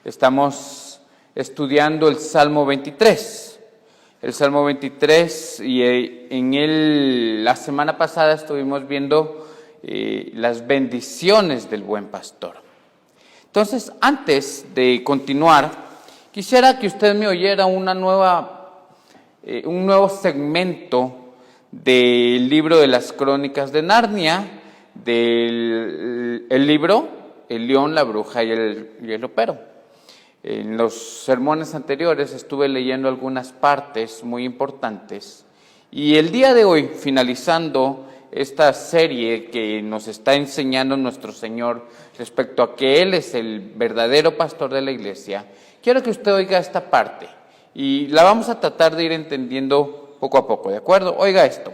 Estamos estudiando el Salmo 23. El Salmo 23 y la semana pasada estuvimos viendo las bendiciones del buen pastor. Entonces, antes de continuar, quisiera que usted me oyera un nuevo segmento del libro de las Crónicas de Narnia, del libro El león, la bruja y el ropero. En los sermones anteriores estuve leyendo algunas partes muy importantes y el día de hoy, finalizando esta serie que nos está enseñando nuestro Señor respecto a que Él es el verdadero pastor de la iglesia, quiero que usted oiga esta parte y la vamos a tratar de ir entendiendo poco a poco, ¿de acuerdo? Oiga esto.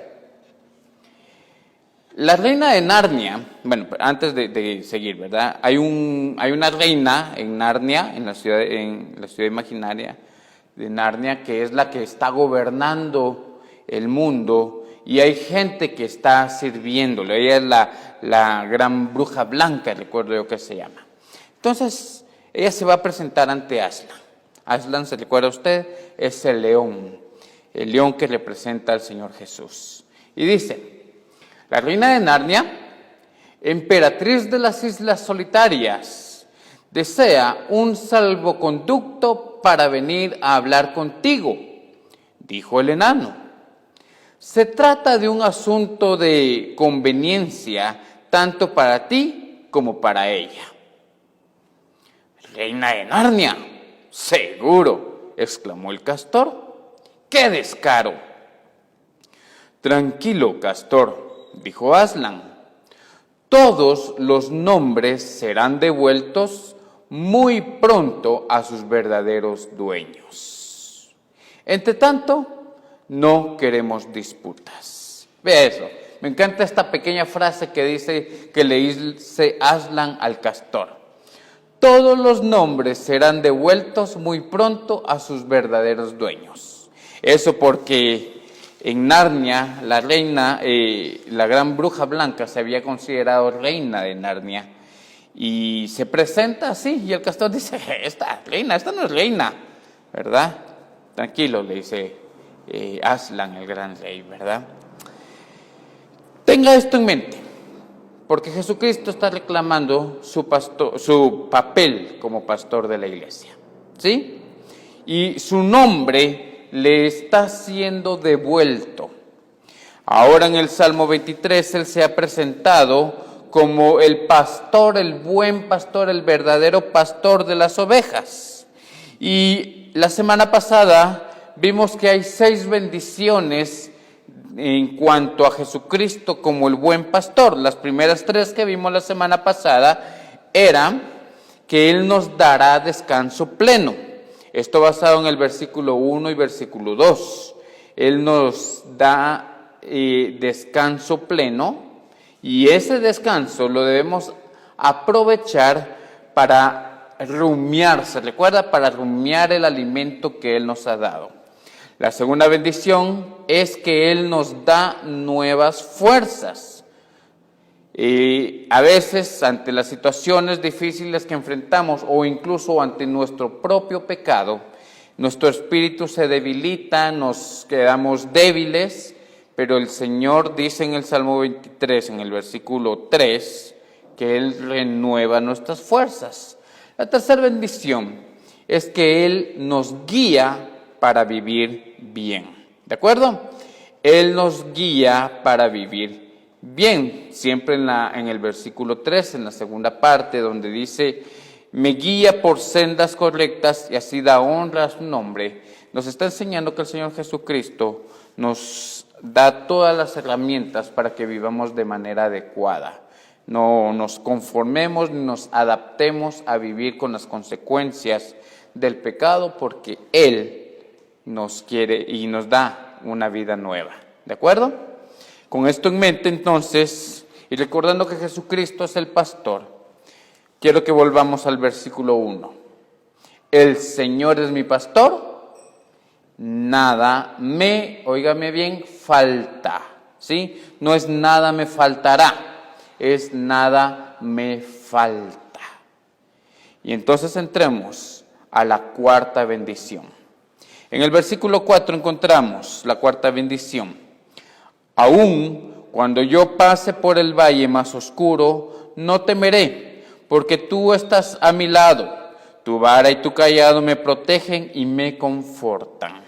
La reina de Narnia, bueno, antes de seguir, ¿verdad? Hay una reina en Narnia, en la ciudad imaginaria de Narnia, que es la que está gobernando el mundo y hay gente que está sirviéndole. Ella es la gran bruja blanca, recuerdo yo que se llama. Entonces, ella se va a presentar ante Aslan. Aslan, ¿se recuerda usted? Es el león que representa al Señor Jesús. Y dice: la reina de Narnia, emperatriz de las Islas Solitarias, desea un salvoconducto para venir a hablar contigo, dijo el enano. Se trata de un asunto de conveniencia tanto para ti como para ella. Reina de Narnia, seguro, exclamó el castor. ¡Qué descaro! Tranquilo, castor, dijo Aslan. Todos los nombres serán devueltos muy pronto a sus verdaderos dueños. Entre tanto, no queremos disputas. Vea eso. Me encanta esta pequeña frase que le dice Aslan al castor. Todos los nombres serán devueltos muy pronto a sus verdaderos dueños. Eso porque en Narnia, la reina, la gran bruja blanca, se había considerado reina de Narnia. Y se presenta así, y el castor dice: esta no es reina, ¿verdad? Tranquilo, le dice Aslan, el gran rey, ¿verdad? Tenga esto en mente, porque Jesucristo está reclamando su papel como pastor de la iglesia, ¿sí? Y su nombre le está siendo devuelto. Ahora en el Salmo 23 Él se ha presentado como el pastor, el buen pastor, el verdadero pastor de las ovejas. Y la semana pasada vimos que hay 6 bendiciones en cuanto a Jesucristo como el buen pastor. Las primeras 3 que vimos la semana pasada eran que Él nos dará descanso pleno. Esto basado en el versículo 1 y versículo 2. Él nos da descanso pleno y ese descanso lo debemos aprovechar para rumiar, ¿se recuerda? Para rumiar el alimento que Él nos ha dado. La segunda bendición es que Él nos da nuevas fuerzas. A veces, ante las situaciones difíciles que enfrentamos o incluso ante nuestro propio pecado, nuestro espíritu se debilita, nos quedamos débiles, pero el Señor dice en el Salmo 23, en el versículo 3, que Él renueva nuestras fuerzas. La tercera bendición es que Él nos guía para vivir bien. ¿De acuerdo? Él nos guía para vivir bien. Siempre en el versículo 3, en la segunda parte, donde dice: me guía por sendas correctas y así da honra a su nombre. Nos está enseñando que el Señor Jesucristo nos da todas las herramientas para que vivamos de manera adecuada. No nos conformemos ni nos adaptemos a vivir con las consecuencias del pecado, porque Él nos quiere y nos da una vida nueva. ¿De acuerdo? Con esto en mente, entonces, y recordando que Jesucristo es el pastor, quiero que volvamos al versículo 1. El Señor es mi pastor, nada me, óigame bien, falta. ¿Sí? No es nada me faltará, es nada me falta. Y entonces entremos a la cuarta bendición. En el versículo 4 encontramos la cuarta bendición. Aún cuando yo pase por el valle más oscuro, no temeré, porque tú estás a mi lado. Tu vara y tu cayado me protegen y me confortan.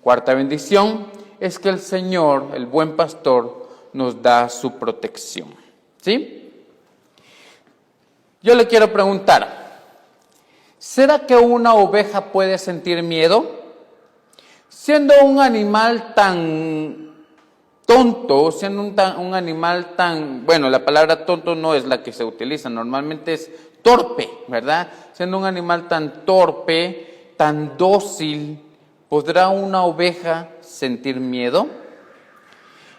Cuarta bendición es que el Señor, el buen pastor, nos da su protección. ¿Sí? Yo le quiero preguntar, ¿será que una oveja puede sentir miedo? Siendo un animal tan tonto, siendo un animal tan, bueno, la palabra tonto no es la que se utiliza, normalmente es torpe, ¿verdad? Siendo un animal tan torpe, tan dócil, ¿podrá una oveja sentir miedo?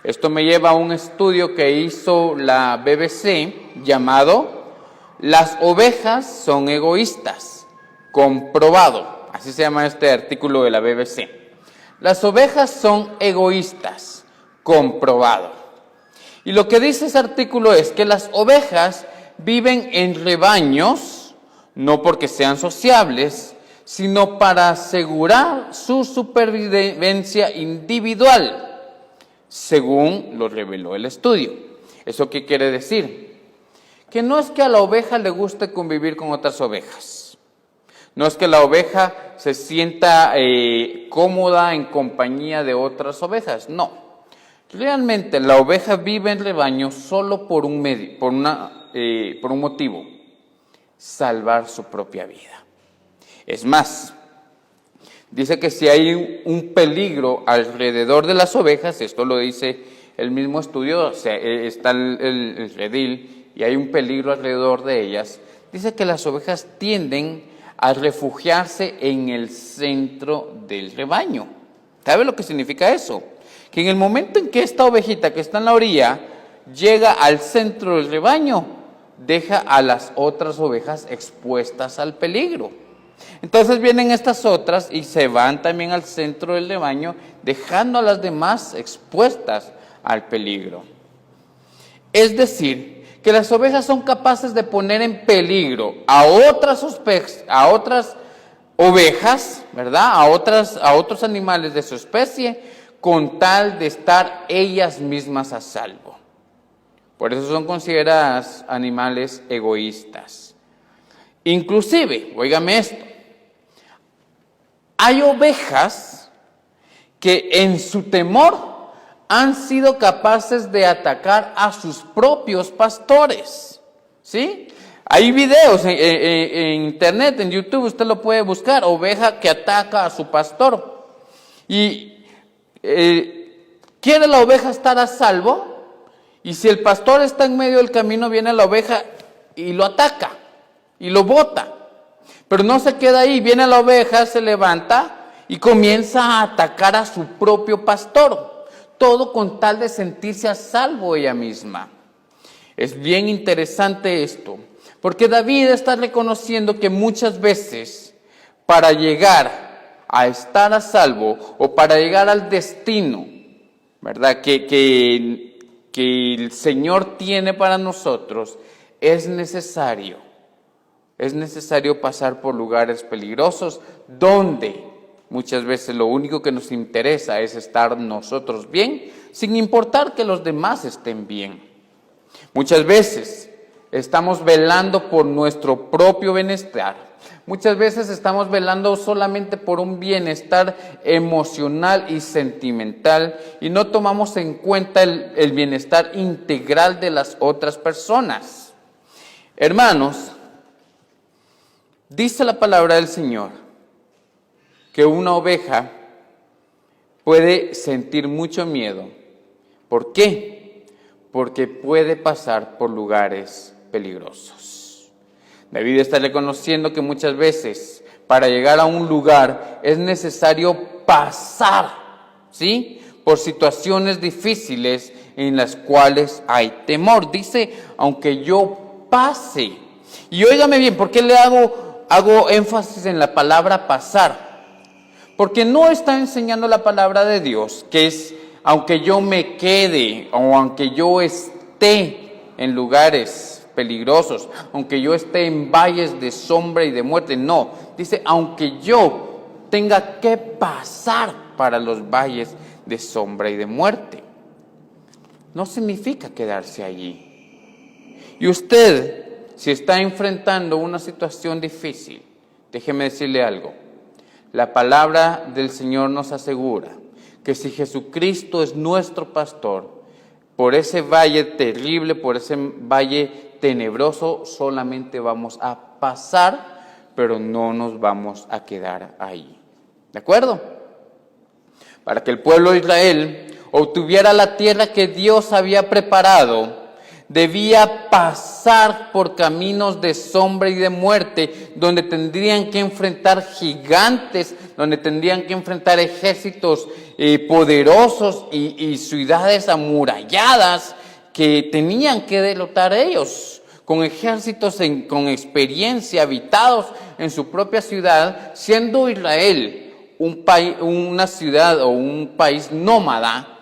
Esto me lleva a un estudio que hizo la BBC llamado "Las ovejas son egoístas, comprobado". Así se llama este artículo de la BBC. Las ovejas son egoístas, comprobado. Y lo que dice ese artículo es que las ovejas viven en rebaños, no porque sean sociables, sino para asegurar su supervivencia individual, según lo reveló el estudio. ¿Eso qué quiere decir? Que no es que a la oveja le guste convivir con otras ovejas. No es que la oveja se sienta cómoda en compañía de otras ovejas. No. Realmente la oveja vive en rebaño solo por un motivo: salvar su propia vida. Es más, dice que si hay un peligro alrededor de las ovejas, esto lo dice el mismo estudio, o sea, está el redil y hay un peligro alrededor de ellas, dice que las ovejas tienden a refugiarse en el centro del rebaño. ¿Sabe lo que significa eso? Que en el momento en que esta ovejita que está en la orilla llega al centro del rebaño, deja a las otras ovejas expuestas al peligro. Entonces vienen estas otras y se van también al centro del rebaño, dejando a las demás expuestas al peligro. Es decir, que las ovejas son capaces de poner en peligro a otras ovejas, ¿verdad? A otros animales de su especie, con tal de estar ellas mismas a salvo. Por eso son consideradas animales egoístas. Inclusive, óigame esto, hay ovejas que en su temor han sido capaces de atacar a sus propios pastores, ¿sí? Hay videos en internet, en YouTube, usted lo puede buscar, oveja que ataca a su pastor. Y ¿quiere la oveja estar a salvo? Y si el pastor está en medio del camino, viene la oveja y lo ataca y lo bota. Pero no se queda ahí, viene la oveja, se levanta y comienza a atacar a su propio pastor. Todo con tal de sentirse a salvo ella misma. Es bien interesante esto, porque David está reconociendo que muchas veces para llegar a estar a salvo o para llegar al destino, ¿verdad?, que el Señor tiene para nosotros, es necesario pasar por lugares peligrosos donde muchas veces lo único que nos interesa es estar nosotros bien, sin importar que los demás estén bien. Muchas veces estamos velando por nuestro propio bienestar. Muchas veces estamos velando solamente por un bienestar emocional y sentimental y no tomamos en cuenta el bienestar integral de las otras personas. Hermanos, dice la palabra del Señor que una oveja puede sentir mucho miedo. ¿Por qué? Porque puede pasar por lugares peligrosos. David está reconociendo que muchas veces para llegar a un lugar es necesario pasar, ¿sí?, por situaciones difíciles en las cuales hay temor. Dice, aunque yo pase. Y óigame bien, ¿por qué le hago énfasis en la palabra pasar? Porque no está enseñando la palabra de Dios, que es aunque yo me quede o aunque yo esté en lugares peligrosos, aunque yo esté en valles de sombra y de muerte. No, dice, aunque yo tenga que pasar para los valles de sombra y de muerte. No significa quedarse allí. Y usted, si está enfrentando una situación difícil, déjeme decirle algo. La palabra del Señor nos asegura que si Jesucristo es nuestro pastor, por ese valle terrible, por ese valle tenebroso, solamente vamos a pasar, pero no nos vamos a quedar ahí. ¿De acuerdo? Para que el pueblo de Israel obtuviera la tierra que Dios había preparado, debía pasar por caminos de sombra y de muerte, donde tendrían que enfrentar gigantes, donde tendrían que enfrentar ejércitos poderosos y ciudades amuralladas que tenían que derrotar ellos, con ejércitos con experiencia, habitados en su propia ciudad, siendo Israel una ciudad o un país nómada.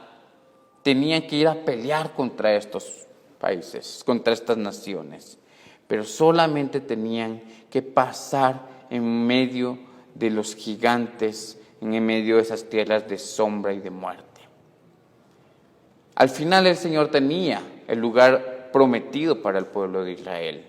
Tenían que ir a pelear contra estos países, contra estas naciones, pero solamente tenían que pasar en medio de los gigantes, en medio de esas tierras de sombra y de muerte. Al final el Señor tenía el lugar prometido para el pueblo de Israel,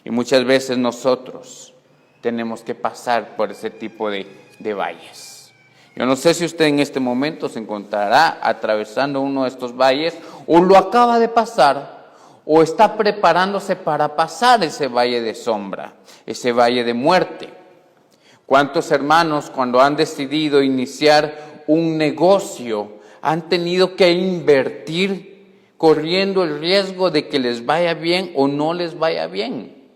y muchas veces nosotros tenemos que pasar por ese tipo de valles. Yo no sé si usted en este momento se encontrará atravesando uno de estos valles, o lo acaba de pasar, o está preparándose para pasar ese valle de sombra, ese valle de muerte. ¿Cuántos hermanos, cuando han decidido iniciar un negocio, han tenido que invertir corriendo el riesgo de que les vaya bien o no les vaya bien?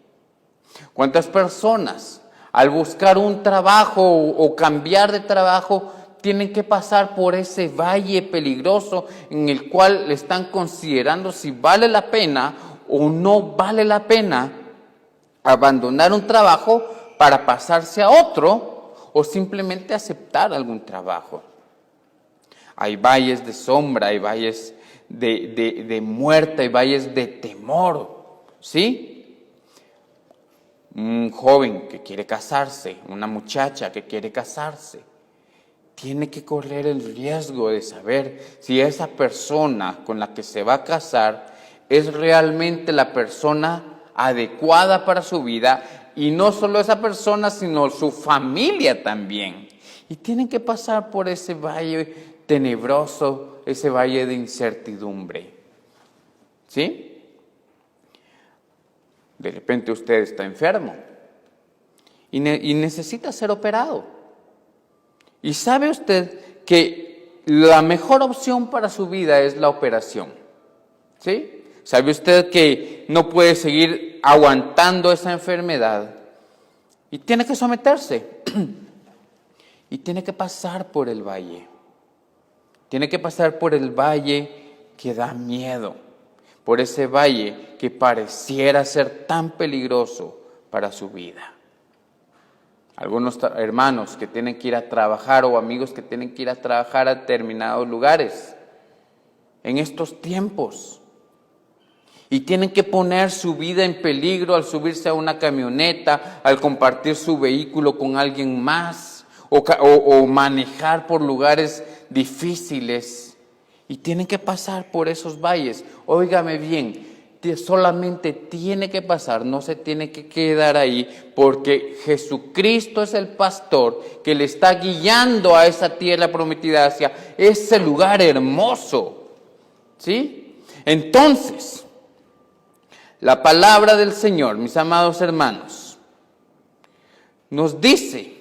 ¿Cuántas personas, al buscar un trabajo o cambiar de trabajo, tienen que pasar por ese valle peligroso en el cual le están considerando si vale la pena o no vale la pena abandonar un trabajo para pasarse a otro o simplemente aceptar algún trabajo? Hay valles de sombra, hay valles de muerte, hay valles de temor, ¿sí? Un joven que quiere casarse, una muchacha que quiere casarse, tiene que correr el riesgo de saber si esa persona con la que se va a casar es realmente la persona adecuada para su vida, y no solo esa persona, sino su familia también. Y tienen que pasar por ese valle tenebroso, ese valle de incertidumbre, ¿sí? De repente usted está enfermo y necesita ser operado. Y sabe usted que la mejor opción para su vida es la operación, ¿sí? Sabe usted que no puede seguir aguantando esa enfermedad y tiene que someterse y tiene que pasar por el valle. Tiene que pasar por el valle que da miedo, por ese valle que pareciera ser tan peligroso para su vida. Algunos hermanos que tienen que ir a trabajar o amigos que tienen que ir a trabajar a determinados lugares en estos tiempos y tienen que poner su vida en peligro al subirse a una camioneta, al compartir su vehículo con alguien más o manejar por lugares difíciles y tienen que pasar por esos valles. Óigame bien, solamente tiene que pasar, no se tiene que quedar ahí, porque Jesucristo es el pastor que le está guiando a esa tierra prometida, hacia ese lugar hermoso, ¿sí? Entonces, la palabra del Señor, mis amados hermanos, nos dice: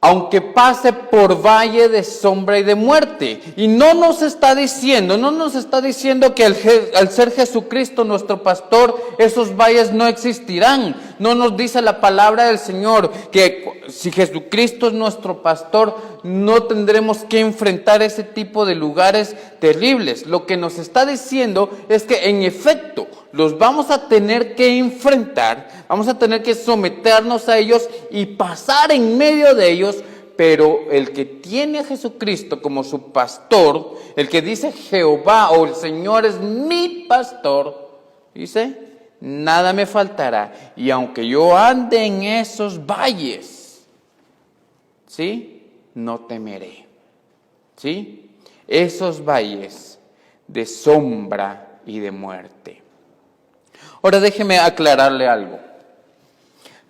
aunque pase por valle de sombra y de muerte. Y no nos está diciendo que al ser Jesucristo nuestro pastor, esos valles no existirán. No nos dice la palabra del Señor que si Jesucristo es nuestro pastor, no tendremos que enfrentar ese tipo de lugares terribles. Lo que nos está diciendo es que en efecto los vamos a tener que enfrentar, vamos a tener que someternos a ellos y pasar en medio de ellos, pero el que tiene a Jesucristo como su pastor, el que dice Jehová o el Señor es mi pastor, Dice, nada me faltará. Y aunque yo ande en esos valles, ¿sí? No temeré. ¿Sí? Esos valles de sombra y de muerte. Ahora déjeme aclararle algo.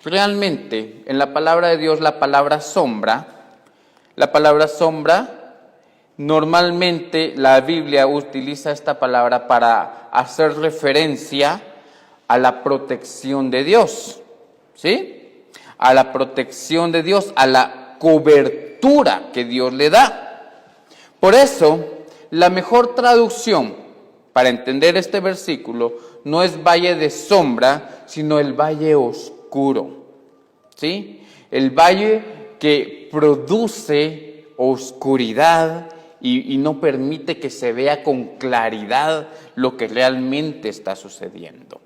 Realmente, en la palabra de Dios, la palabra sombra, normalmente la Biblia utiliza esta palabra para hacer referencia a la protección de Dios, ¿sí? A la protección de Dios, a la cobertura que Dios le da. Por eso, la mejor traducción para entender este versículo no es valle de sombra, sino el valle oscuro, ¿sí? El valle que produce oscuridad y no permite que se vea con claridad lo que realmente está sucediendo.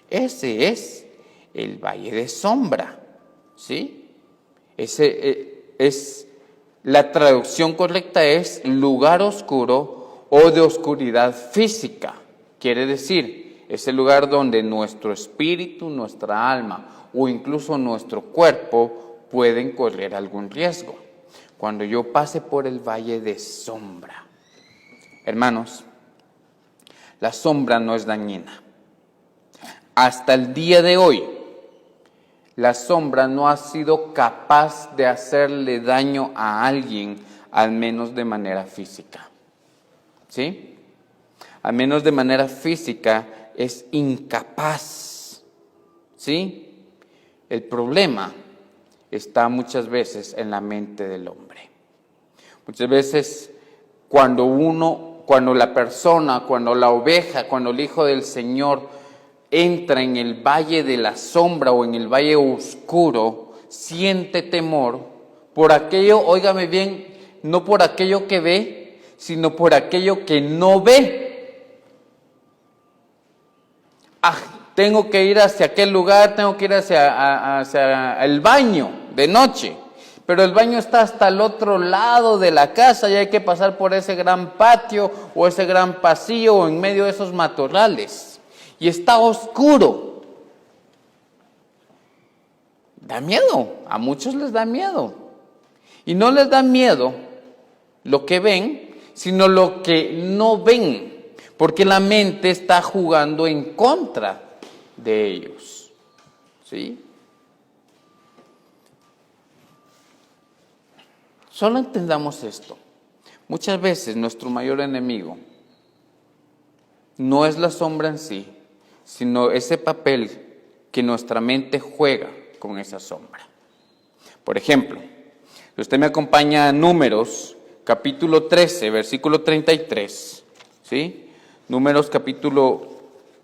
Ese es el valle de sombra, ¿sí? La traducción correcta es lugar oscuro o de oscuridad física. Quiere decir, es el lugar donde nuestro espíritu, nuestra alma o incluso nuestro cuerpo pueden correr algún riesgo. Cuando yo pase por el valle de sombra. Hermanos, la sombra no es dañina. Hasta el día de hoy, la sombra no ha sido capaz de hacerle daño a alguien, al menos de manera física. ¿Sí? Al menos de manera física es incapaz. ¿Sí? El problema está muchas veces en la mente del hombre. Muchas veces cuando la persona, cuando la oveja, cuando el hijo del Señor entra en el valle de la sombra o en el valle oscuro, siente temor por aquello, óigame bien, no por aquello que ve, sino por aquello que no ve. Tengo que ir hacia aquel lugar, tengo que ir hacia el baño de noche, pero el baño está hasta el otro lado de la casa y hay que pasar por ese gran patio o ese gran pasillo o en medio de esos matorrales y está oscuro. Da miedo, a muchos les da miedo y no les da miedo lo que ven, sino lo que no ven, porque la mente está jugando en contra de ellos, ¿sí? Solo entendamos esto. Muchas veces nuestro mayor enemigo no es la sombra en sí, sino ese papel que nuestra mente juega con esa sombra. Por ejemplo, si usted me acompaña a Números, capítulo 13, versículo 33, ¿sí? Números capítulo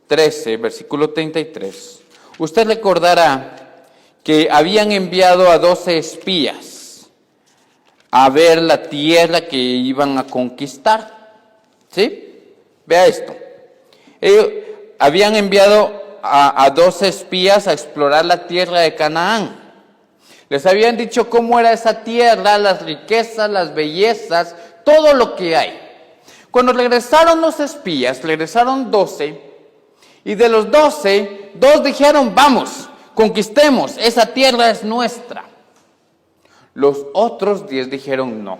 13, versículo 33. Usted recordará que habían enviado a 12 espías a ver la tierra que iban a conquistar, ¿sí? Vea esto. Ellos habían enviado a 12 espías a explorar la tierra de Canaán. Les habían dicho cómo era esa tierra, las riquezas, las bellezas, todo lo que hay. Cuando regresaron los espías, regresaron 12, y de los 12, 2 dijeron, vamos, conquistemos, esa tierra es nuestra. Los otros 10 dijeron, no,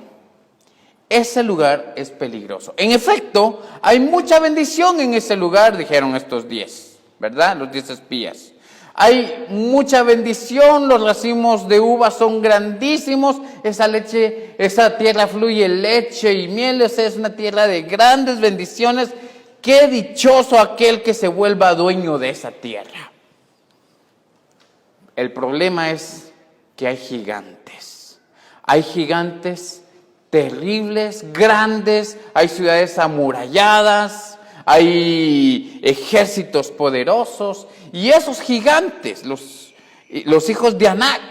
ese lugar es peligroso. En efecto, hay mucha bendición en ese lugar, dijeron estos 10, ¿verdad? Los 10 espías. Hay mucha bendición, los racimos de uva son grandísimos, esa tierra fluye leche y miel, es una tierra de grandes bendiciones. Qué dichoso aquel que se vuelva dueño de esa tierra. El problema es que hay gigantes. Hay gigantes terribles, grandes, hay ciudades amuralladas, hay ejércitos poderosos. Y esos gigantes, los hijos de Anac,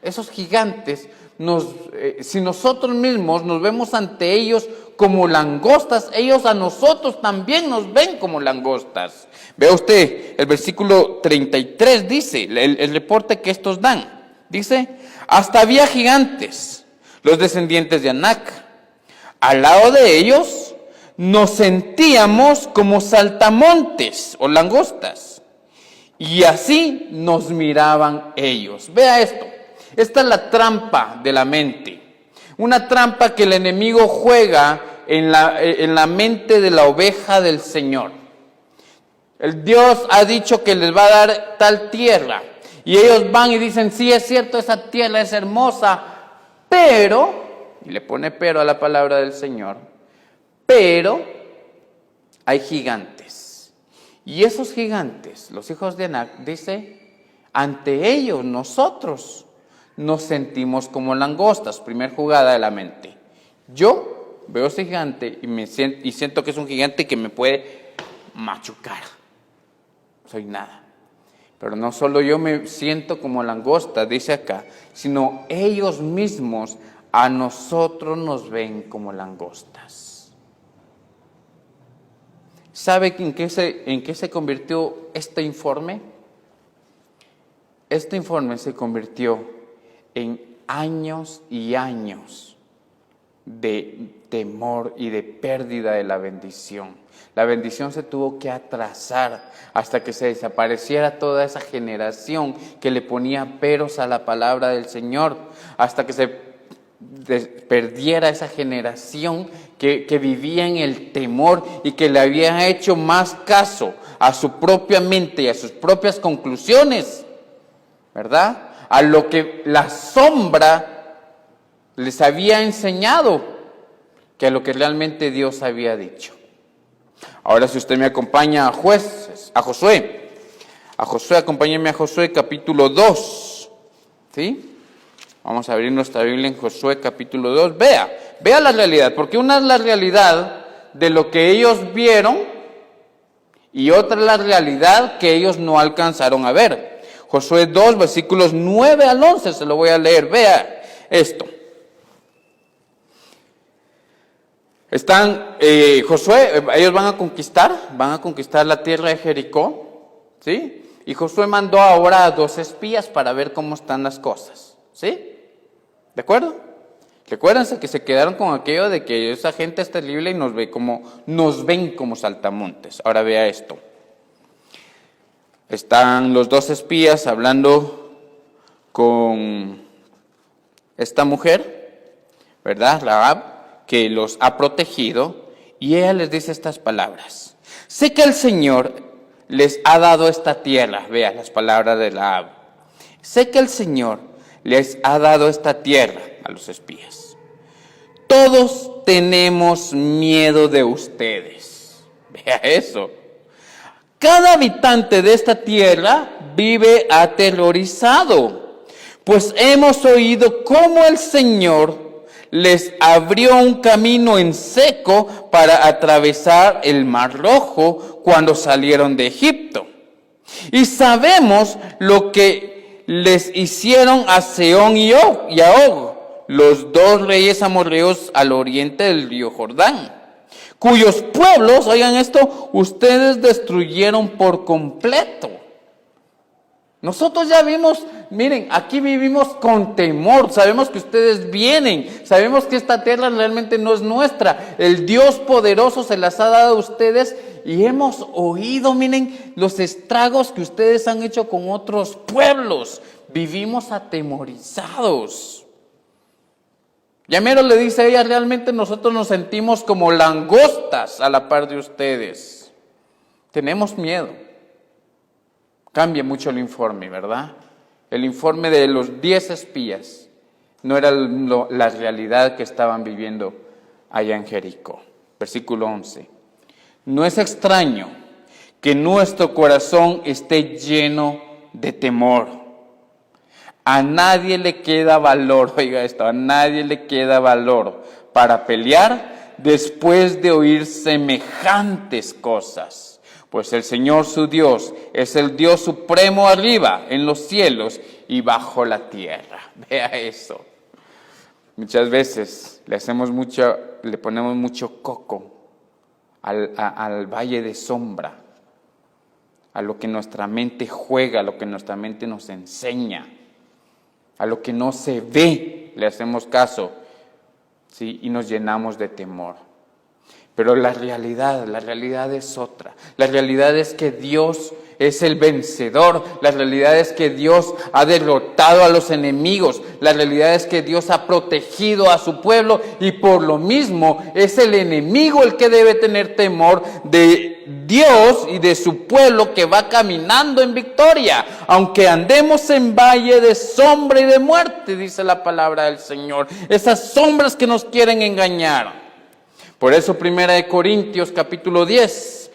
esos gigantes, si nosotros mismos nos vemos ante ellos como langostas, ellos a nosotros también nos ven como langostas. Vea usted, el versículo 33 dice, el reporte que estos dan, dice, hasta había gigantes, los descendientes de Anac. Al lado de ellos nos sentíamos como saltamontes o langostas. Y así nos miraban ellos. Vea esto. Esta es la trampa de la mente. Una trampa que el enemigo juega en la mente de la oveja del Señor. El Dios ha dicho que les va a dar tal tierra. Y ellos van y dicen, sí, es cierto, esa tierra es hermosa, pero, y le pone pero a la palabra del Señor, pero hay gigantes. Y esos gigantes, los hijos de Anac, dice, ante ellos nosotros nos sentimos como langostas. Primer jugada de la mente. Yo veo ese gigante y siento que es un gigante que me puede machucar. Soy nada. Pero no solo yo me siento como langosta, dice acá, sino ellos mismos a nosotros nos ven como langostas. ¿Sabe en qué se convirtió este informe? Este informe se convirtió en años y años de temor y de pérdida de la bendición. La bendición se tuvo que atrasar hasta que se desapareciera toda esa generación que le ponía peros a la palabra del Señor, hasta que se perdiera esa generación que vivía en el temor y que le había hecho más caso a su propia mente y a sus propias conclusiones, ¿verdad? A lo que la sombra les había enseñado que a lo que realmente Dios había dicho. Ahora, si usted me acompaña a Josué, acompáñeme a Josué capítulo 2, ¿sí? Vamos a abrir nuestra Biblia en Josué capítulo 2. Vea la realidad, porque una es la realidad de lo que ellos vieron y otra es la realidad que ellos no alcanzaron a ver. Josué 2, versículos 9 al 11, se lo voy a leer. Vea esto. Josué, ellos van a conquistar la tierra de Jericó, ¿sí? Y Josué mandó ahora a 2 espías para ver cómo están las cosas, ¿sí? ¿De acuerdo? Recuérdense que se quedaron con aquello de que esa gente es terrible y nos ven como saltamontes. Ahora vea esto. Están los 2 espías hablando con esta mujer, ¿verdad? Rahab, que los ha protegido, y ella les dice estas palabras. Sé que el Señor les ha dado esta tierra. Vea las palabras de Rahab. Sé que el Señor les ha dado esta tierra a los espías. Todos tenemos miedo de ustedes. Vea eso. Cada habitante de esta tierra vive aterrorizado, pues hemos oído cómo el Señor les abrió un camino en seco para atravesar el Mar Rojo cuando salieron de Egipto. Y sabemos lo que les hicieron a Sehón y a Og, los 2 reyes amorreos al oriente del río Jordán, cuyos pueblos, oigan esto, ustedes destruyeron por completo. Nosotros ya vimos, miren, aquí vivimos con temor, sabemos que ustedes vienen, sabemos que esta tierra realmente no es nuestra, el Dios poderoso se las ha dado a ustedes y hemos oído, miren, los estragos que ustedes han hecho con otros pueblos, vivimos atemorizados. Yamero le dice a ella, realmente nosotros nos sentimos como langostas a la par de ustedes, tenemos miedo. Cambia mucho el informe, ¿verdad? El informe de los 10 espías no era la realidad que estaban viviendo allá en Jericó. Versículo 11. No es extraño que nuestro corazón esté lleno de temor. A nadie le queda valor, oiga esto, a nadie le queda valor para pelear después de oír semejantes cosas. Pues el Señor su Dios es el Dios supremo arriba en los cielos y bajo la tierra. Vea eso. Muchas veces le ponemos mucho coco al valle de sombra, a lo que nuestra mente juega, a lo que nuestra mente nos enseña, a lo que no se ve, le hacemos caso, ¿sí? Y nos llenamos de temor. Pero la realidad es otra. La realidad es que Dios es el vencedor. La realidad es que Dios ha derrotado a los enemigos. La realidad es que Dios ha protegido a su pueblo y por lo mismo es el enemigo el que debe tener temor de Dios y de su pueblo que va caminando en victoria. Aunque andemos en valle de sombra y de muerte, dice la palabra del Señor. Esas sombras que nos quieren engañar. Por eso 1 Corintios capítulo 10,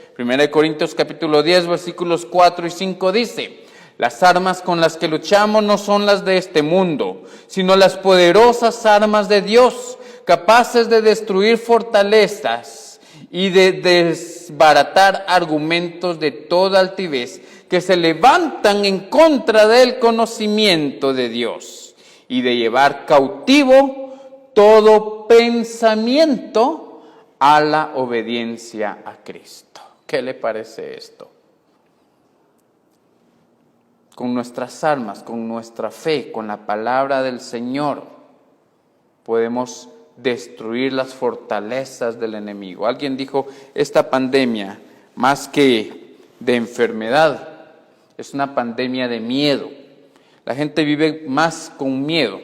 versículos 4 y 5 dice: las armas con las que luchamos no son las de este mundo, sino las poderosas armas de Dios, capaces de destruir fortalezas y de desbaratar argumentos de toda altivez que se levantan en contra del conocimiento de Dios, y de llevar cautivo todo pensamiento a la obediencia a Cristo. ¿Qué le parece esto? Con nuestras armas, con nuestra fe, con la palabra del Señor, podemos destruir las fortalezas del enemigo. Alguien dijo, esta pandemia, más que de enfermedad, es una pandemia de miedo. La gente vive más con miedo,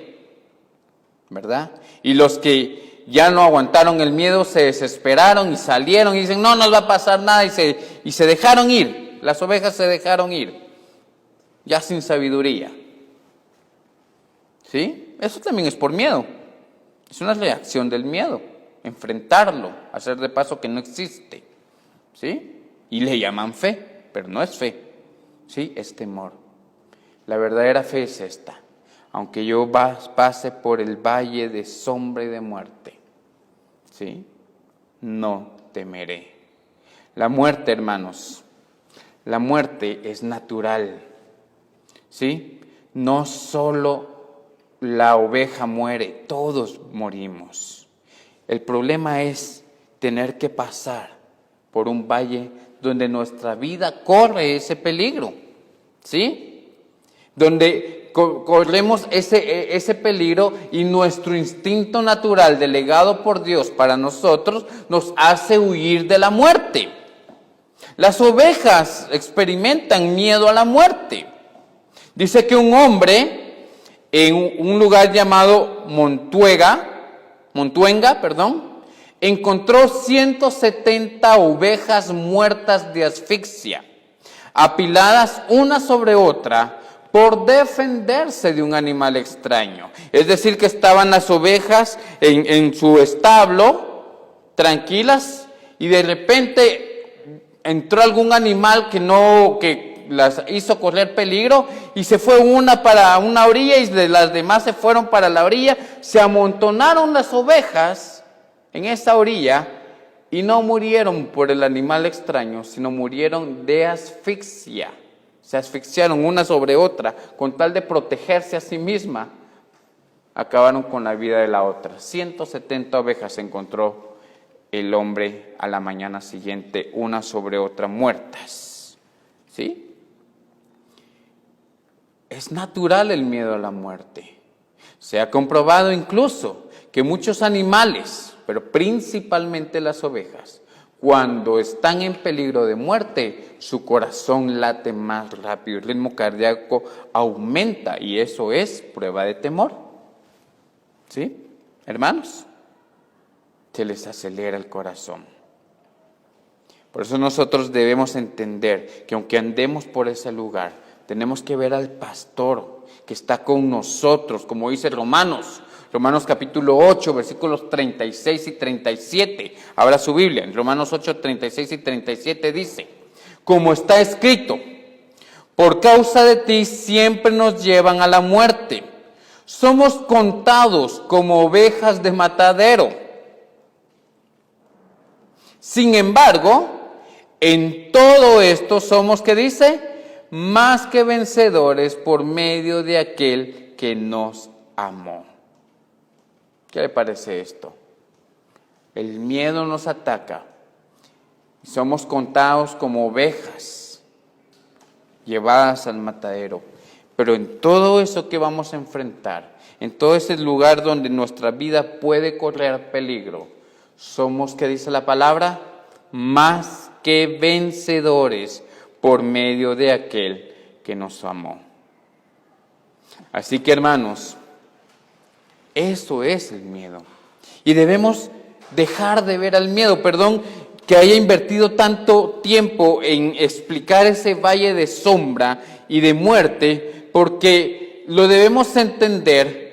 ¿verdad? Y los que ya no aguantaron el miedo, se desesperaron y salieron y dicen, no nos va a pasar nada, y se dejaron ir. Las ovejas se dejaron ir, ya sin sabiduría. ¿Sí? Eso también es por miedo. Es una reacción del miedo, enfrentarlo, hacer de paso que no existe. ¿Sí? Y le llaman fe, pero no es fe. ¿Sí? Es temor. La verdadera fe es esta: aunque yo pase por el valle de sombra y de muerte, ¿sí?, no temeré. La muerte, hermanos, la muerte es natural, ¿sí? No solo la oveja muere, todos morimos. El problema es tener que pasar por un valle donde nuestra vida corre ese peligro, ¿sí? Donde corremos ese peligro y nuestro instinto natural delegado por Dios para nosotros nos hace huir de la muerte. Las ovejas experimentan miedo a la muerte. Dice que un hombre en un lugar llamado Montuenga, encontró 170 ovejas muertas de asfixia, apiladas una sobre otra, por defenderse de un animal extraño. Es decir, que estaban las ovejas en su establo, tranquilas, y de repente entró algún animal que las hizo correr peligro, y se fue una para una orilla y las demás se fueron para la orilla. Se amontonaron las ovejas en esa orilla y no murieron por el animal extraño, sino murieron de asfixia. Se asfixiaron una sobre otra, con tal de protegerse a sí misma, acabaron con la vida de la otra. 170 ovejas encontró el hombre a la mañana siguiente, una sobre otra, muertas. ¿Sí? Es natural el miedo a la muerte. Se ha comprobado incluso que muchos animales, pero principalmente las ovejas, cuando están en peligro de muerte, su corazón late más rápido, el ritmo cardíaco aumenta, y eso es prueba de temor. ¿Sí? Hermanos, se les acelera el corazón. Por eso nosotros debemos entender que aunque andemos por ese lugar, tenemos que ver al pastor que está con nosotros, como dice Romanos capítulo 8, versículos 36 y 37. Abra su Biblia. En Romanos 8, 36 y 37 dice: como está escrito, por causa de ti siempre nos llevan a la muerte. Somos contados como ovejas de matadero. Sin embargo, en todo esto somos, ¿qué dice? Más que vencedores por medio de aquel que nos amó. ¿Qué le parece esto? El miedo nos ataca. Somos contados como ovejas llevadas al matadero. Pero en todo eso que vamos a enfrentar, en todo ese lugar donde nuestra vida puede correr peligro, somos, ¿qué dice la palabra? Más que vencedores por medio de aquel que nos amó. Así que, hermanos, eso es el miedo. Y debemos dejar de ver al miedo. Perdón que haya invertido tanto tiempo en explicar ese valle de sombra y de muerte, porque lo debemos entender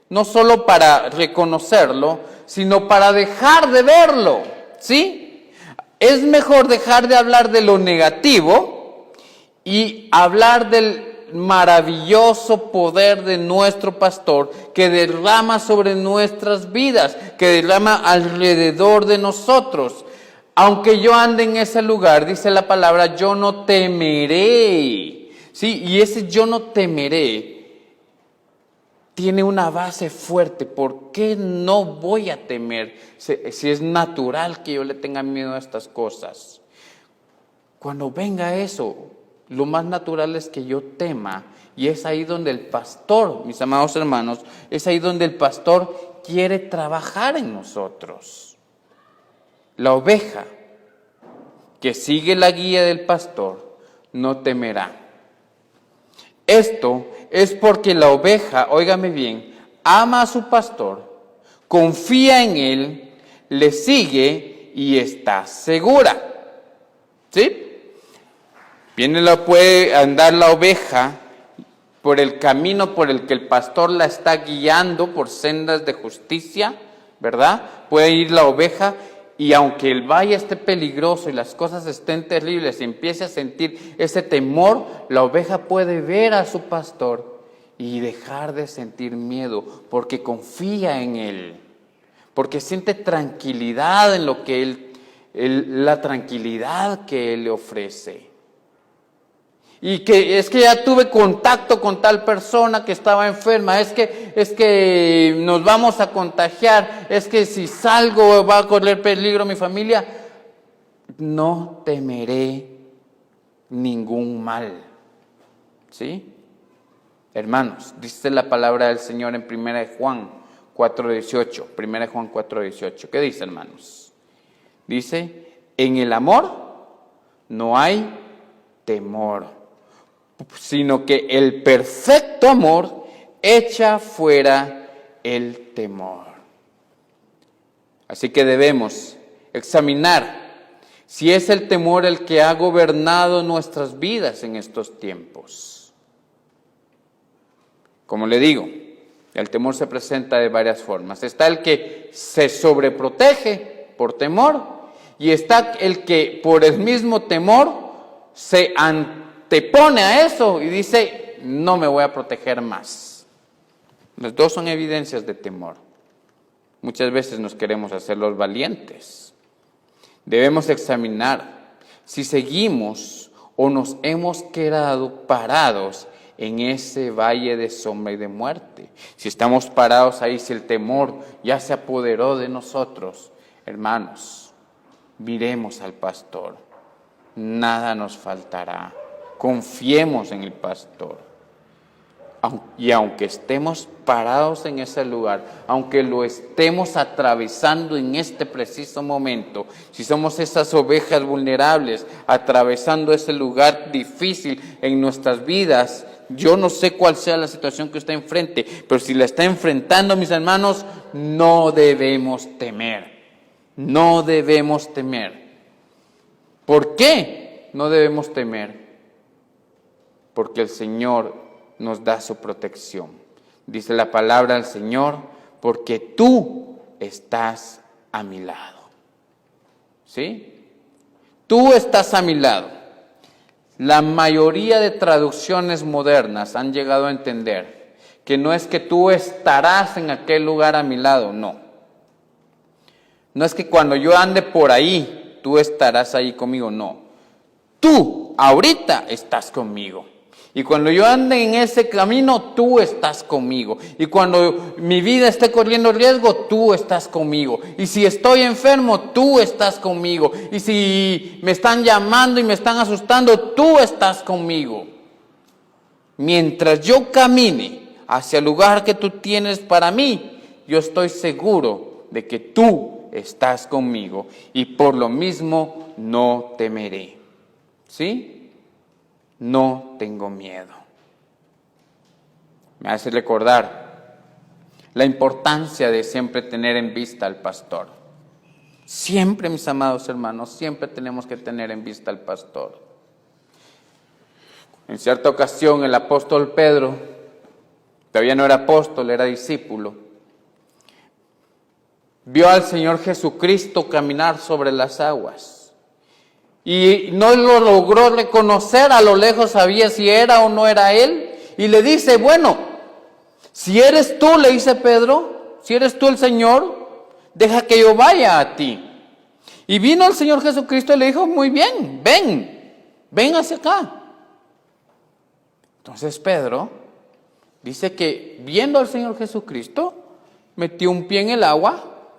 no solo para reconocerlo, sino para dejar de verlo, ¿sí? Es mejor dejar de hablar de lo negativo y hablar del maravilloso poder de nuestro pastor que derrama sobre nuestras vidas, que derrama alrededor de nosotros. Aunque yo ande en ese lugar, dice la palabra, yo no temeré. Sí, y ese yo no temeré tiene una base fuerte. ¿Por qué no voy a temer? Si es natural que yo le tenga miedo a estas cosas. Cuando venga eso, lo más natural es que yo tema. Y es ahí donde el pastor, mis amados hermanos, es ahí donde el pastor quiere trabajar en nosotros. La oveja que sigue la guía del pastor no temerá. Esto es porque la oveja, óigame bien, ama a su pastor, confía en él, le sigue y está segura. ¿Sí? Puede andar la oveja por el camino por el que el pastor la está guiando por sendas de justicia, ¿verdad? Puede ir la oveja y aunque el valle esté peligroso y las cosas estén terribles y empiece a sentir ese temor, la oveja puede ver a su pastor y dejar de sentir miedo porque confía en él, porque siente tranquilidad en lo que la tranquilidad que él le ofrece. Y que es que ya tuve contacto con tal persona que estaba enferma, es que nos vamos a contagiar, es que si salgo va a correr peligro mi familia. No temeré ningún mal. ¿Sí? Hermanos, dice la palabra del Señor en 1 Juan 4:18. 1 Juan 4:18. ¿Qué dice, hermanos? Dice, en el amor no hay temor, sino que el perfecto amor echa fuera el temor. Así que debemos examinar si es el temor el que ha gobernado nuestras vidas en estos tiempos. Como le digo, el temor se presenta de varias formas. Está el que se sobreprotege por temor y está el que por el mismo temor se antepone a eso y dice, no me voy a proteger más. Los dos son evidencias de temor. Muchas veces nos queremos hacer los valientes. Debemos examinar si seguimos o nos hemos quedado parados en ese valle de sombra y de muerte. Si estamos parados ahí, si el temor ya se apoderó de nosotros, hermanos, miremos al pastor. Nada nos faltará. Confiemos en el pastor. Y aunque estemos parados en ese lugar, aunque lo estemos atravesando en este preciso momento, si somos esas ovejas vulnerables atravesando ese lugar difícil en nuestras vidas, yo no sé cuál sea la situación que usted enfrente, pero si la está enfrentando, mis hermanos, no debemos temer. No debemos temer. ¿Por qué no debemos temer? Porque el Señor nos da su protección. Dice la palabra del Señor, porque tú estás a mi lado. ¿Sí? Tú estás a mi lado. La mayoría de traducciones modernas han llegado a entender que no es que tú estarás en aquel lugar a mi lado, no. No es que cuando yo ande por ahí, tú estarás ahí conmigo, no. Tú ahorita estás conmigo. Y cuando yo ande en ese camino, tú estás conmigo. Y cuando mi vida esté corriendo riesgo, tú estás conmigo. Y si estoy enfermo, tú estás conmigo. Y si me están llamando y me están asustando, tú estás conmigo. Mientras yo camine hacia el lugar que tú tienes para mí, yo estoy seguro de que tú estás conmigo. Y por lo mismo no temeré. ¿Sí? no tengo miedo. Me hace recordar la importancia de siempre tener en vista al pastor. Siempre, mis amados hermanos, siempre tenemos que tener en vista al pastor. En cierta ocasión el apóstol Pedro, todavía no era apóstol, era discípulo, vio al Señor Jesucristo caminar sobre las aguas y no lo logró reconocer. A lo lejos sabía si era o no era él, y le dice: bueno, si eres tú, le dice Pedro, si eres tú el Señor, deja que yo vaya a ti. Y vino el Señor Jesucristo y le dijo: muy bien, ven hacia acá. Entonces Pedro dice que viendo al Señor Jesucristo, metió un pie en el agua,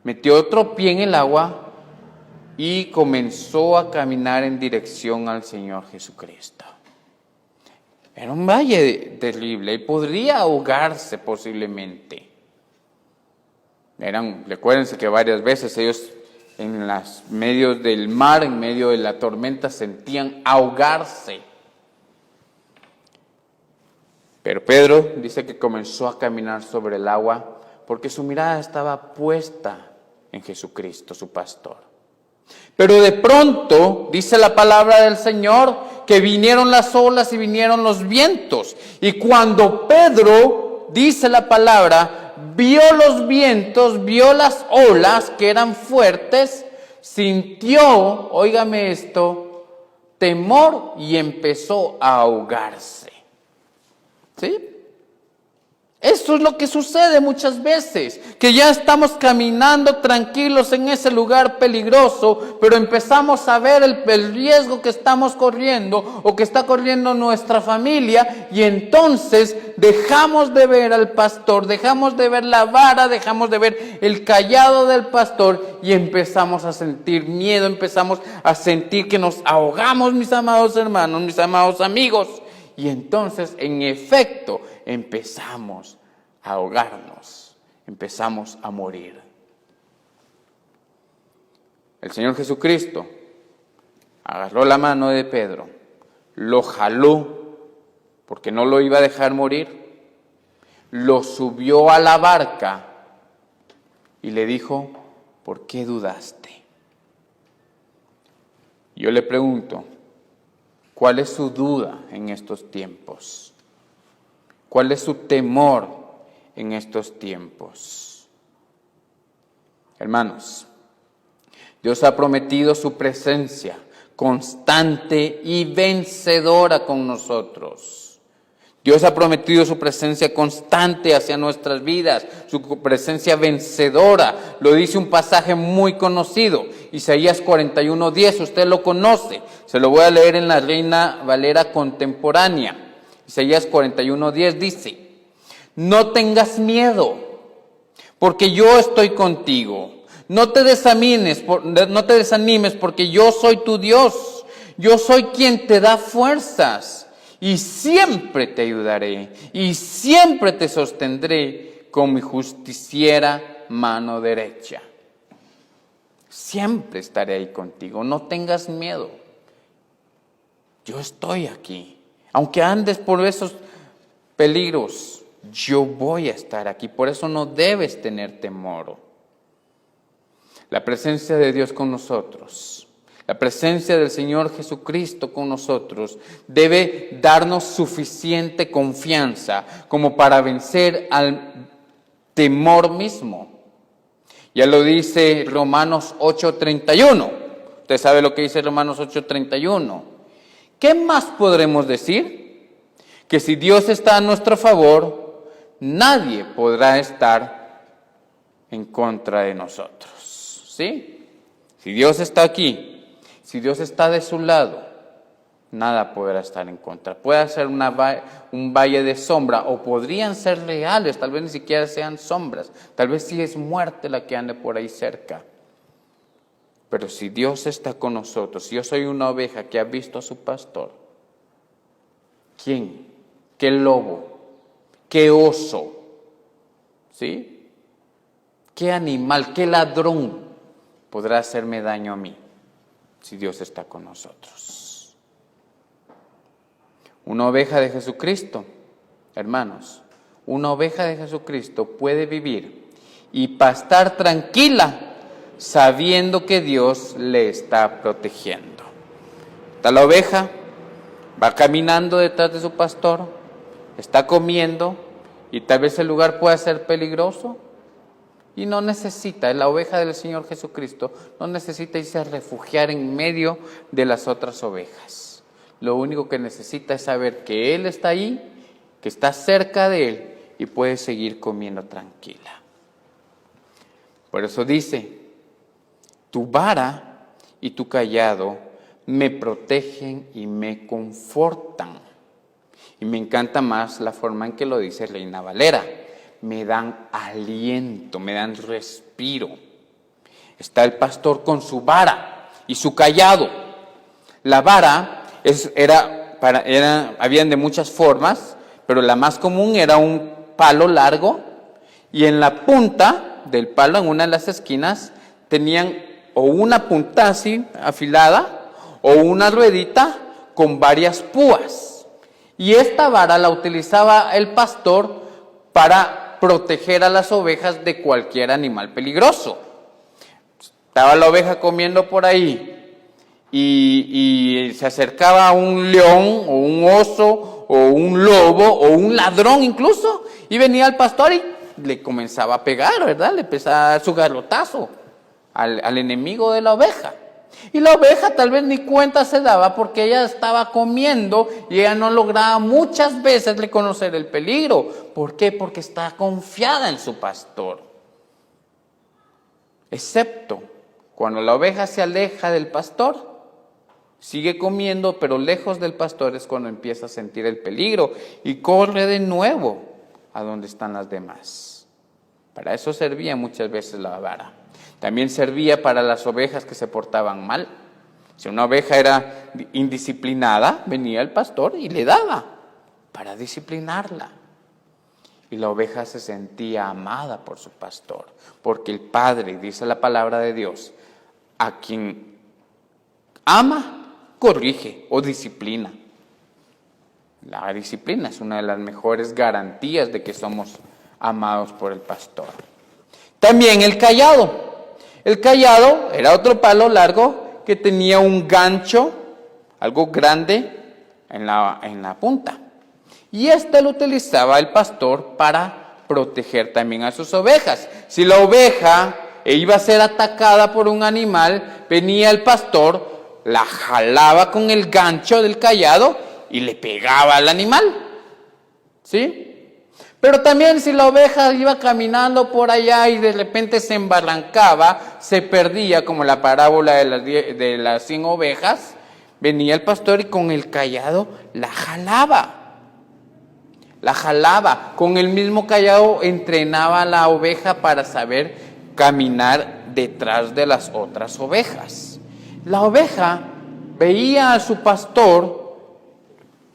metió otro pie en el agua y comenzó a caminar en dirección al Señor Jesucristo. Era un valle terrible y podría ahogarse posiblemente. Recuérdense que varias veces ellos en los medios del mar, en medio de la tormenta, sentían ahogarse. Pero Pedro dice que comenzó a caminar sobre el agua porque su mirada estaba puesta en Jesucristo, su pastor. Pero de pronto, dice la palabra del Señor, que vinieron las olas y vinieron los vientos. Y cuando Pedro, dice la palabra, vio los vientos, vio las olas que eran fuertes, sintió, óigame esto, temor y empezó a ahogarse. ¿Sí? Esto es lo que sucede muchas veces, que ya estamos caminando tranquilos en ese lugar peligroso, pero empezamos a ver el riesgo que estamos corriendo o que está corriendo nuestra familia, y entonces dejamos de ver al pastor, dejamos de ver la vara, dejamos de ver el cayado del pastor y empezamos a sentir miedo, empezamos a sentir que nos ahogamos, mis amados hermanos, mis amados amigos. Y entonces, en efecto, empezamos a ahogarnos, empezamos a morir. El Señor Jesucristo agarró la mano de Pedro, lo jaló, porque no lo iba a dejar morir, lo subió a la barca y le dijo: ¿por qué dudaste? Yo le pregunto, ¿cuál es su duda en estos tiempos? ¿Cuál es su temor en estos tiempos? Hermanos, Dios ha prometido su presencia constante y vencedora con nosotros. Dios ha prometido su presencia constante hacia nuestras vidas, su presencia vencedora. Lo dice un pasaje muy conocido, Isaías 41:10, usted lo conoce. Se lo voy a leer en la Reina Valera contemporánea. Isaías 41:10 dice: no tengas miedo, porque yo estoy contigo. No te desanimes, porque yo soy tu Dios. Yo soy quien te da fuerzas. Y siempre te ayudaré, y siempre te sostendré con mi justiciera mano derecha. Siempre estaré ahí contigo, no tengas miedo. Yo estoy aquí. Aunque andes por esos peligros, yo voy a estar aquí. Por eso no debes tener temor. La presencia de Dios con nosotros, la presencia del Señor Jesucristo con nosotros debe darnos suficiente confianza como para vencer al temor mismo. Ya lo dice Romanos 8:31. Usted sabe lo que dice Romanos 8:31. ¿Qué más podremos decir? Que si Dios está a nuestro favor, nadie podrá estar en contra de nosotros. ¿Sí? Si Dios está aquí, si Dios está de su lado, nada podrá estar en contra. Puede ser un valle de sombra, o podrían ser reales, tal vez ni siquiera sean sombras, tal vez sí es muerte la que ande por ahí cerca. Pero si Dios está con nosotros, si yo soy una oveja que ha visto a su pastor, ¿quién? ¿Qué lobo? ¿Qué oso? ¿Sí? ¿Qué animal? ¿Qué ladrón podrá hacerme daño a mí si Dios está con nosotros? Una oveja de Jesucristo, hermanos, una oveja de Jesucristo puede vivir y pastar tranquila sabiendo que Dios le está protegiendo. Está la oveja, va caminando detrás de su pastor, está comiendo y tal vez el lugar pueda ser peligroso y no necesita, la oveja del Señor Jesucristo no necesita irse a refugiar en medio de las otras ovejas. Lo único que necesita es saber que Él está ahí, que está cerca de Él y puede seguir comiendo tranquila. Por eso dice, tu vara y tu cayado me protegen y me confortan. Y me encanta más la forma en que lo dice Reina Valera. Me dan aliento, me dan respiro. Está el pastor con su vara y su cayado. La vara habían de muchas formas, pero la más común era un palo largo y en la punta del palo, en una de las esquinas, tenían o una punta así afilada o una ruedita con varias púas. Y esta vara la utilizaba el pastor para proteger a las ovejas de cualquier animal peligroso. Estaba la oveja comiendo por ahí y se acercaba a un león o un oso o un lobo o un ladrón incluso y venía el pastor y le comenzaba a pegar, ¿verdad? Le empezaba a dar su garrotazo al enemigo de la oveja. Y la oveja tal vez ni cuenta se daba porque ella estaba comiendo y ella no lograba muchas veces reconocer el peligro. ¿Por qué? Porque está confiada en su pastor. Excepto cuando la oveja se aleja del pastor, sigue comiendo, pero lejos del pastor es cuando empieza a sentir el peligro y corre de nuevo a donde están las demás. Para eso servía muchas veces la vara. También servía para las ovejas que se portaban mal. Si una oveja era indisciplinada, venía el pastor y le daba para disciplinarla. Y la oveja se sentía amada por su pastor, porque el Padre, dice la palabra de Dios, a quien ama, corrige o disciplina. La disciplina es una de las mejores garantías de que somos amados por el pastor. También el cayado. El cayado era otro palo largo que tenía un gancho, algo grande en la punta. Y este lo utilizaba el pastor para proteger también a sus ovejas. Si la oveja iba a ser atacada por un animal, venía el pastor, la jalaba con el gancho del cayado y le pegaba al animal. ¿Sí? Pero también si la oveja iba caminando por allá y de repente se embarrancaba, se perdía, como la parábola de las 100 ovejas, venía el pastor y con el cayado la jalaba. La jalaba. Con el mismo cayado entrenaba a la oveja para saber caminar detrás de las otras ovejas. La oveja veía a su pastor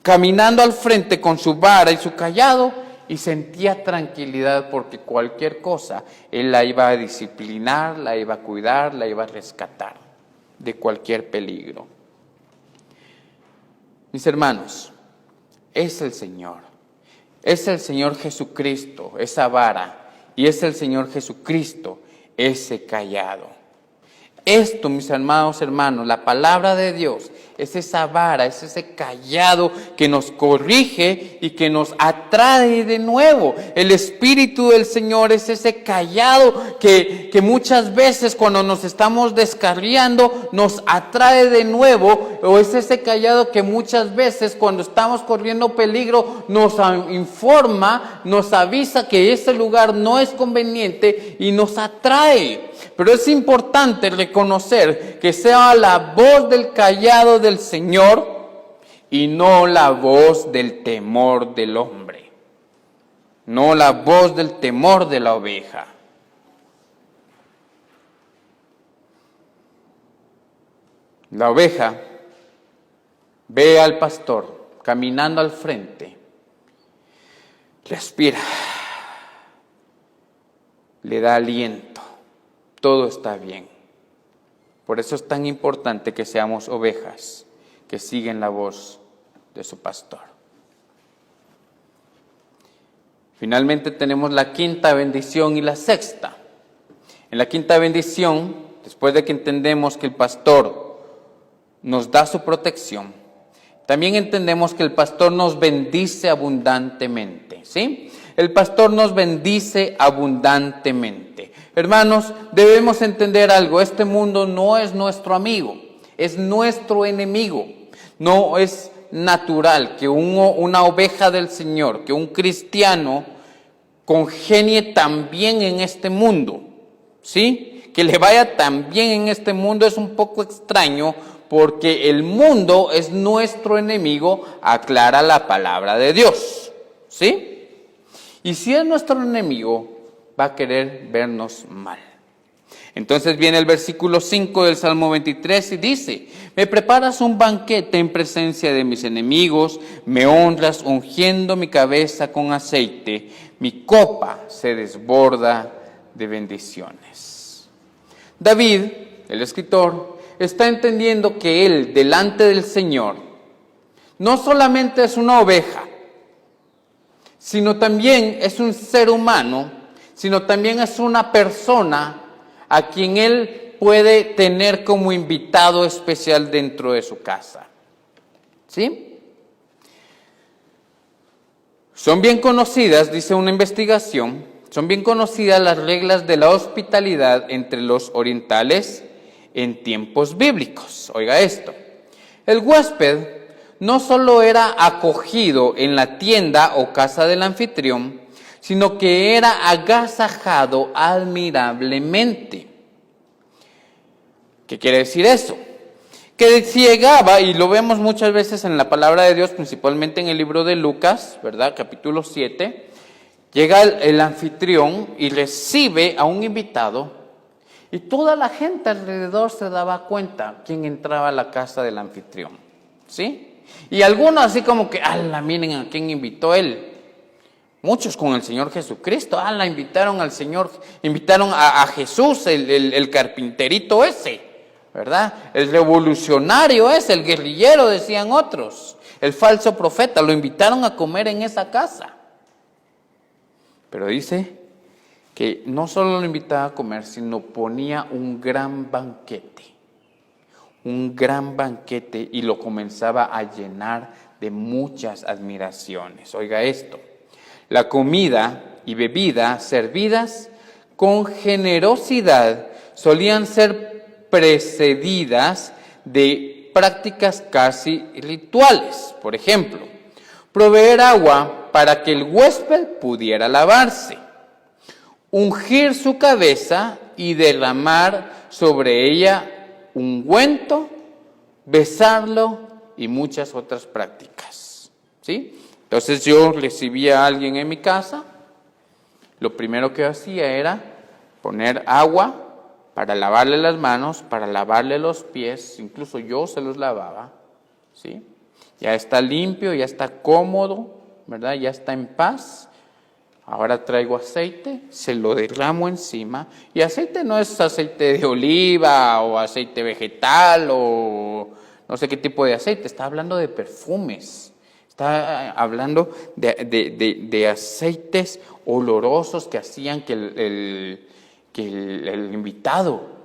caminando al frente con su vara y su cayado y sentía tranquilidad porque cualquier cosa él la iba a disciplinar, la iba a cuidar, la iba a rescatar de cualquier peligro. Mis hermanos, es el Señor Jesucristo, esa vara, y es el Señor Jesucristo, ese cayado. Esto, mis amados hermanos, la palabra de Dios es esa vara, es ese cayado que nos corrige y que nos atrae de nuevo. El Espíritu del Señor es ese cayado que muchas veces cuando nos estamos descarriando nos atrae de nuevo, o es ese cayado que muchas veces cuando estamos corriendo peligro nos informa, nos avisa que ese lugar no es conveniente y nos atrae. Pero es importante reconocer que sea la voz del cayado del Señor y no la voz del temor del hombre, no la voz del temor de la oveja. La oveja ve al pastor caminando al frente, respira, le da aliento. Todo está bien. Por eso es tan importante que seamos ovejas que siguen la voz de su pastor. Finalmente tenemos la quinta bendición y la sexta. En la quinta bendición, después de que entendemos que el pastor nos da su protección, también entendemos que el pastor nos bendice abundantemente, ¿sí? El pastor nos bendice abundantemente. Hermanos, debemos entender algo: este mundo no es nuestro amigo, es nuestro enemigo. No es natural que una oveja del Señor, que un cristiano congenie tan bien en este mundo, ¿sí? Que le vaya tan bien en este mundo es un poco extraño, porque el mundo es nuestro enemigo, aclara la palabra de Dios, ¿sí? Y si es nuestro enemigo, va a querer vernos mal. Entonces viene el versículo 5 del Salmo 23 y dice: me preparas un banquete en presencia de mis enemigos, me honras ungiendo mi cabeza con aceite, mi copa se desborda de bendiciones. David, el escritor, está entendiendo que él, delante del Señor, no solamente es una oveja, sino también es un ser humano, sino también es una persona a quien él puede tener como invitado especial dentro de su casa. ¿Sí? Son bien conocidas, dice una investigación, son bien conocidas las reglas de la hospitalidad entre los orientales en tiempos bíblicos. Oiga esto: el huésped no solo era acogido en la tienda o casa del anfitrión, sino que era agasajado admirablemente. ¿Qué quiere decir eso? Que si llegaba, y lo vemos muchas veces en la palabra de Dios, principalmente en el libro de Lucas, ¿verdad? Capítulo 7, llega el anfitrión y recibe a un invitado, y toda la gente alrededor se daba cuenta quién entraba a la casa del anfitrión, ¿sí? Y algunos así como que, ¡ala, miren a quién invitó él! Muchos con el Señor Jesucristo, ¡ala, invitaron al Señor, invitaron a Jesús, el carpinterito ese! ¿Verdad? El revolucionario es, el guerrillero, decían otros, el falso profeta, lo invitaron a comer en esa casa. Pero dice que no solo lo invitaba a comer, sino ponía un gran banquete, y lo comenzaba a llenar de muchas admiraciones. Oiga esto: la comida y bebida servidas con generosidad solían ser precedidas de prácticas casi rituales. Por ejemplo, proveer agua para que el huésped pudiera lavarse, ungir su cabeza y derramar sobre ella ungüento, besarlo y muchas otras prácticas, ¿sí? Entonces yo recibía a alguien en mi casa, lo primero que hacía era poner agua para lavarle las manos, para lavarle los pies, incluso yo se los lavaba, ¿sí? Ya está limpio, ya está cómodo, ¿verdad? Ya está en paz. Ahora traigo aceite, se lo derramo encima, y aceite no es aceite de oliva o aceite vegetal o no sé qué tipo de aceite, está hablando de perfumes, está hablando de aceites olorosos que hacían que el invitado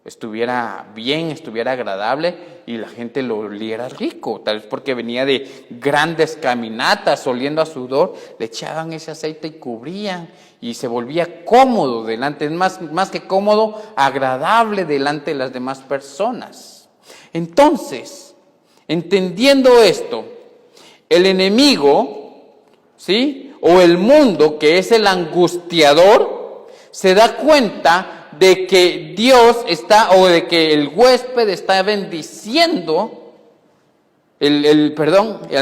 estuviera bien, estuviera agradable y la gente lo oliera rico, tal vez porque venía de grandes caminatas oliendo a sudor, le echaban ese aceite y cubrían y se volvía cómodo delante, más que cómodo, agradable delante de las demás personas. Entonces, entendiendo esto, el enemigo, ¿sí?, o el mundo, que es el angustiador, se da cuenta de que Dios está, o de que el huésped está bendiciendo, el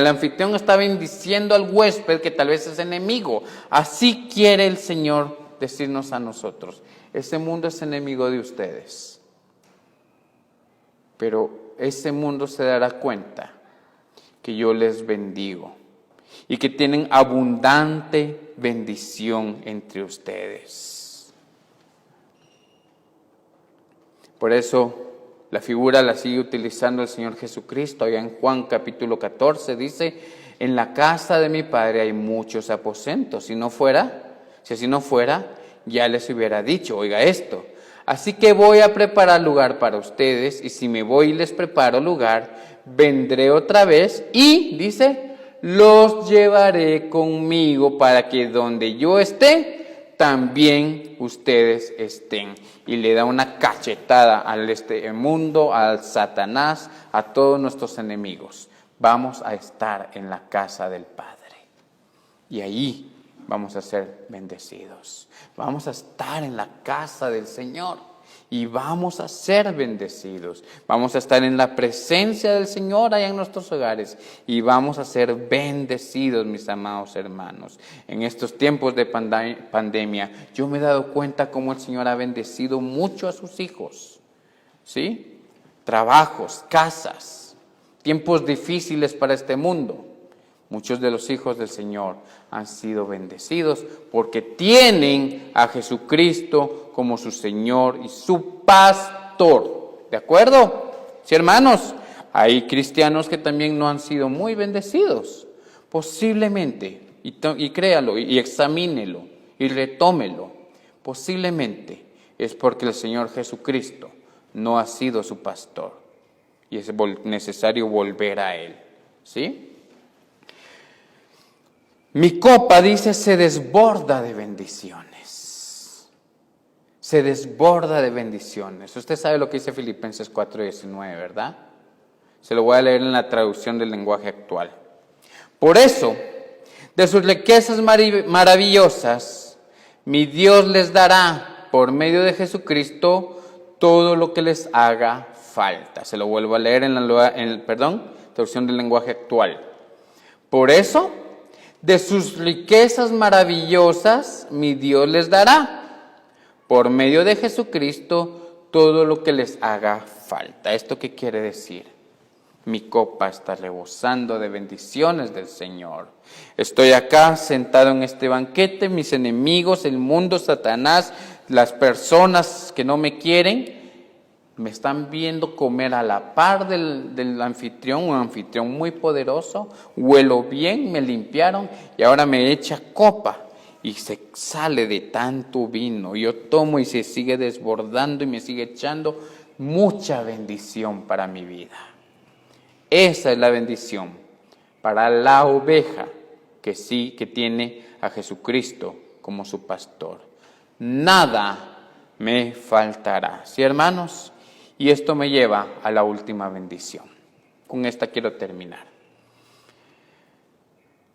anfitrión está bendiciendo al huésped, que tal vez es enemigo. Así quiere el Señor decirnos a nosotros: ese mundo es enemigo de ustedes, pero ese mundo se dará cuenta que yo les bendigo y que tienen abundante bendición entre ustedes. Por eso la figura la sigue utilizando el Señor Jesucristo. Allá en Juan capítulo 14 dice: En la casa de mi Padre hay muchos aposentos. Si así no fuera, ya les hubiera dicho, oiga esto. Así que voy a preparar lugar para ustedes, y si me voy y les preparo lugar, vendré otra vez y, dice, los llevaré conmigo para que donde yo esté, también ustedes estén. Y le da una cachetada al mundo, al Satanás, a todos nuestros enemigos. Vamos a estar en la casa del Padre. Y ahí vamos a ser bendecidos. Vamos a estar en la casa del Señor y vamos a ser bendecidos. Vamos a estar en la presencia del Señor allá en nuestros hogares y vamos a ser bendecidos, mis amados hermanos. En estos tiempos de pandemia, yo me he dado cuenta cómo el Señor ha bendecido mucho a sus hijos. ¿Sí? Trabajos, casas, tiempos difíciles para este mundo. Muchos de los hijos del Señor han sido bendecidos porque tienen a Jesucristo como su Señor y su pastor. ¿De acuerdo? Sí, hermanos, hay cristianos que también no han sido muy bendecidos. Posiblemente, y créalo, y examínelo, y retómelo. Posiblemente es porque el Señor Jesucristo no ha sido su pastor. Y es necesario volver a Él. ¿Sí? Mi copa, dice, se desborda de bendiciones. Se desborda de bendiciones. Usted sabe lo que dice Filipenses 4:19, ¿verdad? Se lo voy a leer en la traducción del lenguaje actual. Por eso, de sus riquezas maravillosas, mi Dios les dará, por medio de Jesucristo, todo lo que les haga falta. Se lo vuelvo a leer en la traducción del lenguaje actual. Por eso, de sus riquezas maravillosas, mi Dios les dará, por medio de Jesucristo, todo lo que les haga falta. ¿Esto qué quiere decir? Mi copa está rebosando de bendiciones del Señor. Estoy acá sentado en este banquete, mis enemigos, el mundo, Satanás, las personas que no me quieren, me están viendo comer a la par del anfitrión, un anfitrión muy poderoso. Huelo bien, me limpiaron y ahora me echa copa y se sale de tanto vino. Yo tomo y se sigue desbordando y me sigue echando mucha bendición para mi vida. Esa es la bendición para la oveja que tiene a Jesucristo como su pastor. Nada me faltará. ¿Sí, hermanos? Y esto me lleva a la última bendición. Con esta quiero terminar.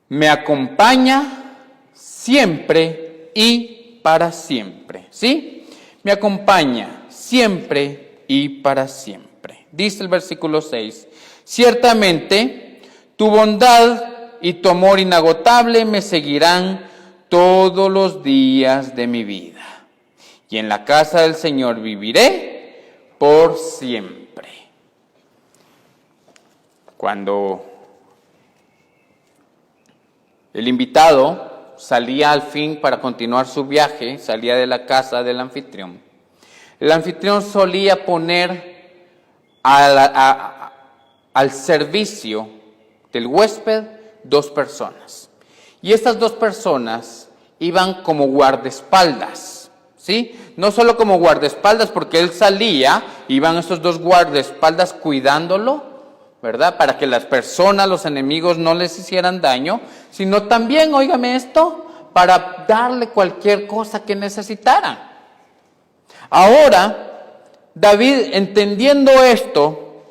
Me acompaña siempre y para siempre. ¿Sí? Me acompaña siempre y para siempre. Dice el versículo 6. Ciertamente, tu bondad y tu amor inagotable me seguirán todos los días de mi vida. Y en la casa del Señor viviré por siempre. Cuando el invitado salía al fin para continuar su viaje, salía de la casa del anfitrión, el anfitrión solía poner al servicio del huésped 2 personas. Y estas 2 personas iban como guardaespaldas. ¿Sí? No solo como guardaespaldas, porque él salía, iban esos 2 guardaespaldas cuidándolo, ¿verdad? Para que las personas, los enemigos no les hicieran daño, sino también, óigame esto, para darle cualquier cosa que necesitaran. Ahora, David, entendiendo esto,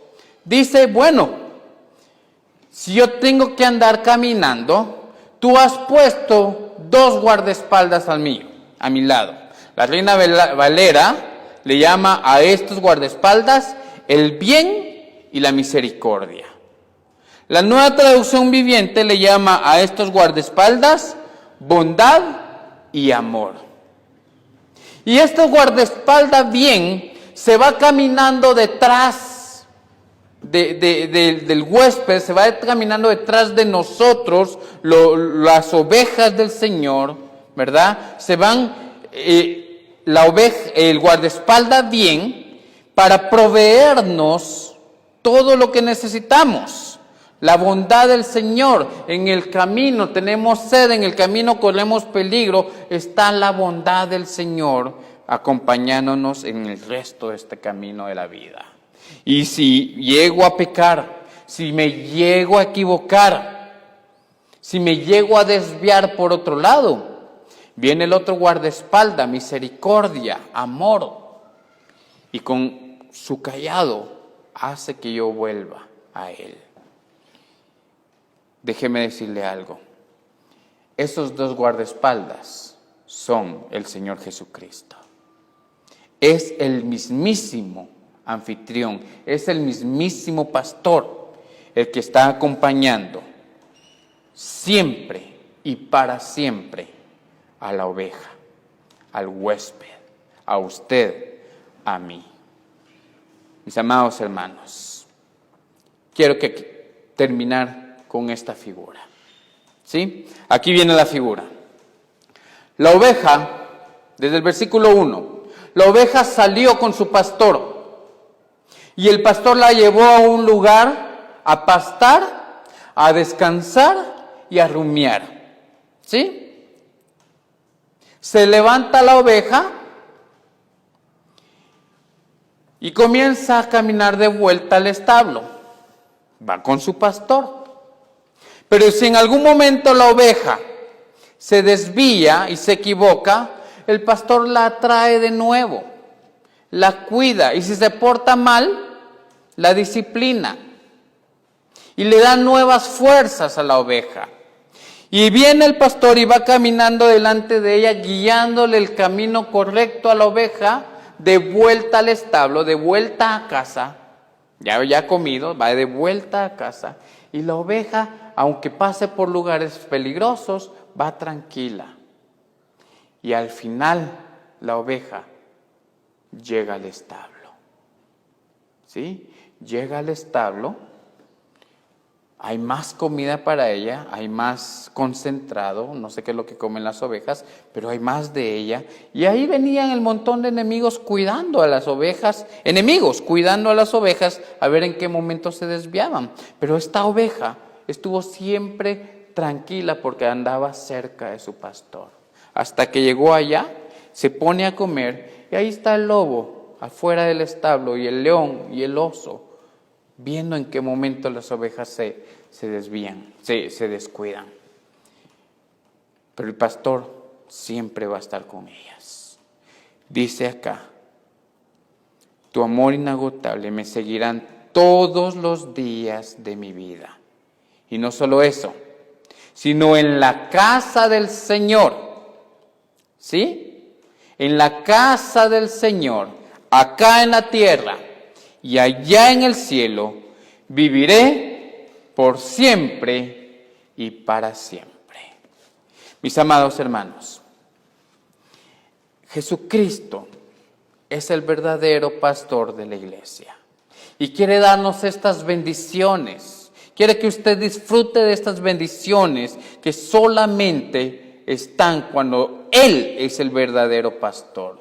dice, bueno, si yo tengo que andar caminando, tú has puesto 2 guardaespaldas a mi lado. La Reina Valera le llama a estos guardaespaldas el bien y la misericordia. La Nueva Traducción Viviente le llama a estos guardaespaldas bondad y amor. Y estos guardaespaldas bien se va caminando detrás del huésped, se va caminando detrás de nosotros, las ovejas del Señor, ¿verdad? Se van... el guardaespaldas bien para proveernos todo lo que necesitamos. La bondad del Señor en el camino, tenemos sed, en el camino corremos peligro, está la bondad del Señor acompañándonos en el resto de este camino de la vida. Y si llego a pecar, si me llego a equivocar, si me llego a desviar por otro lado, viene el otro guardaespaldas, misericordia, amor, y con su callado hace que yo vuelva a Él. Déjeme decirle algo. Esos dos guardaespaldas son el Señor Jesucristo. Es el mismísimo anfitrión, es el mismísimo pastor, el que está acompañando siempre y para siempre a la oveja, al huésped, a usted, a mí. Mis amados hermanos, quiero terminar con esta figura. ¿Sí? Aquí viene la figura. La oveja, desde el versículo 1, la oveja salió con su pastor y el pastor la llevó a un lugar a pastar, a descansar y a rumiar. ¿Sí? Se levanta la oveja y comienza a caminar de vuelta al establo. Va con su pastor. Pero si en algún momento la oveja se desvía y se equivoca, el pastor la trae de nuevo, la cuida, y si se porta mal, la disciplina y le da nuevas fuerzas a la oveja. Y viene el pastor y va caminando delante de ella, guiándole el camino correcto a la oveja, de vuelta al establo, de vuelta a casa. Ya ha comido, va de vuelta a casa. Y la oveja, aunque pase por lugares peligrosos, va tranquila. Y al final, la oveja llega al establo. ¿Sí? Llega al establo. Hay más comida para ella, hay más concentrado, no sé qué es lo que comen las ovejas, pero hay más de ella. Y ahí venían el montón de enemigos cuidando a las ovejas, a ver en qué momento se desviaban. Pero esta oveja estuvo siempre tranquila porque andaba cerca de su pastor. Hasta que llegó allá, se pone a comer y ahí está el lobo afuera del establo y el león y el oso, viendo en qué momento las ovejas se desvían, se descuidan. Pero el pastor siempre va a estar con ellas. Dice acá, tu amor inagotable me seguirán todos los días de mi vida. Y no solo eso, sino en la casa del Señor. ¿Sí? En la casa del Señor, acá en la tierra y allá en el cielo, viviré por siempre y para siempre. Mis amados hermanos, Jesucristo es el verdadero pastor de la iglesia y quiere darnos estas bendiciones. Quiere que usted disfrute de estas bendiciones que solamente están cuando Él es el verdadero pastor.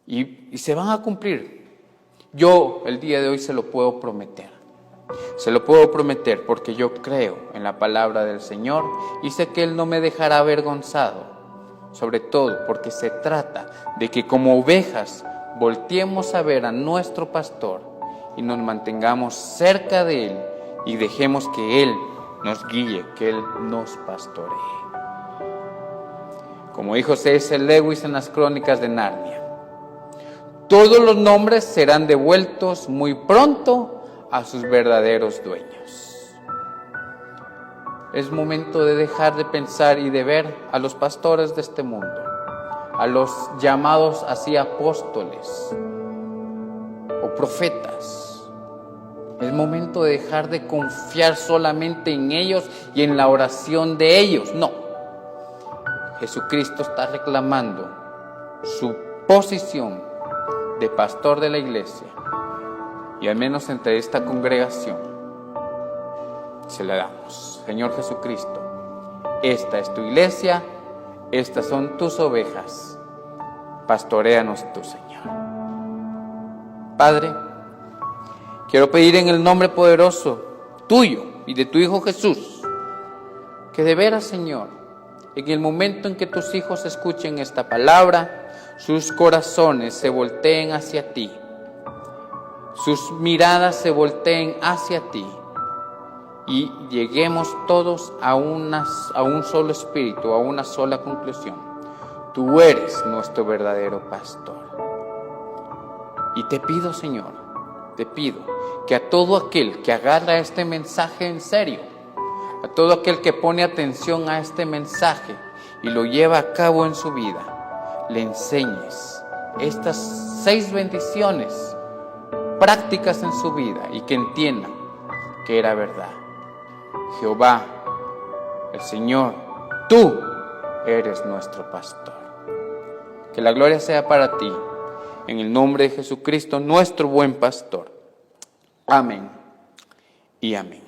Y se van a cumplir. Yo el día de hoy se lo puedo prometer. Se lo puedo prometer porque yo creo en la palabra del Señor y sé que Él no me dejará avergonzado. Sobre todo porque se trata de que como ovejas volteemos a ver a nuestro pastor y nos mantengamos cerca de Él y dejemos que Él nos guíe, que Él nos pastoree. Como dijo C.S. Lewis en las Crónicas de Narnia, todos los nombres serán devueltos muy pronto a sus verdaderos dueños. Es momento de dejar de pensar y de ver a los pastores de este mundo, a los llamados así apóstoles o profetas. Es momento de dejar de confiar solamente en ellos y en la oración de ellos. No. Jesucristo está reclamando su posición de pastor de la iglesia, y al menos entre esta congregación se la damos. Señor Jesucristo, esta es tu iglesia, estas son tus ovejas, pastoréanos tú, Señor. Padre, Quiero pedir en el nombre poderoso tuyo y de tu Hijo Jesús, que de veras, Señor, en el momento en que tus hijos escuchen esta palabra, sus corazones se volteen hacia ti, sus miradas se volteen hacia ti y lleguemos todos a un solo espíritu, a una sola conclusión. Tú eres nuestro verdadero pastor. Y te pido, Señor, te pido que a todo aquel que agarra este mensaje en serio, a todo aquel que pone atención a este mensaje y lo lleva a cabo en su vida, le enseñes estas 6 bendiciones prácticas en su vida y que entienda que era verdad. Jehová, el Señor, tú eres nuestro pastor. Que la gloria sea para ti, en el nombre de Jesucristo, nuestro buen pastor. Amén y amén.